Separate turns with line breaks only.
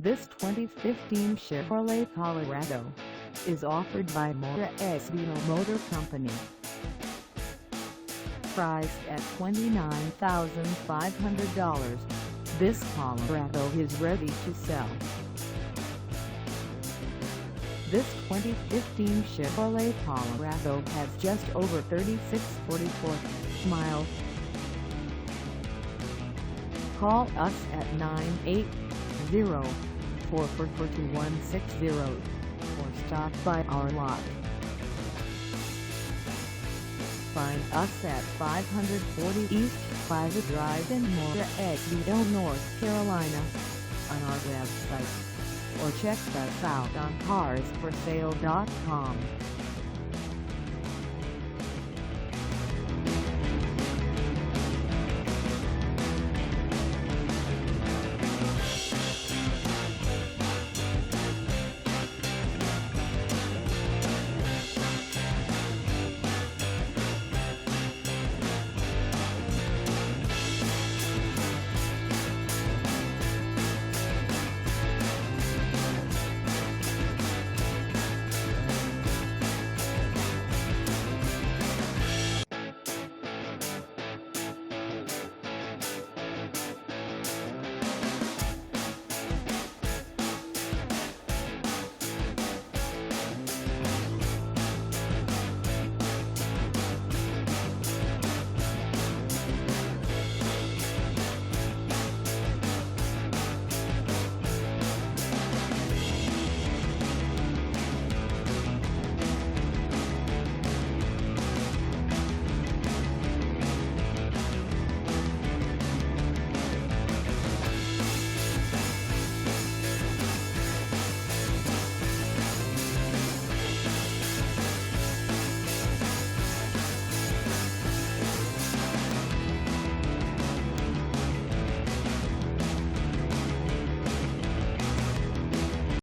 This 2015 Chevrolet Colorado is offered by Mooresville Motor Company. Priced at $29,500, this Colorado is ready to sell. This 2015 Chevrolet Colorado has just over 3644 miles. Call us at 980-444-2160 or stop by our lot. Find us at 540 East Plaza Drive in Mooresville, North Carolina on our website, or check us out on carsforsale.com.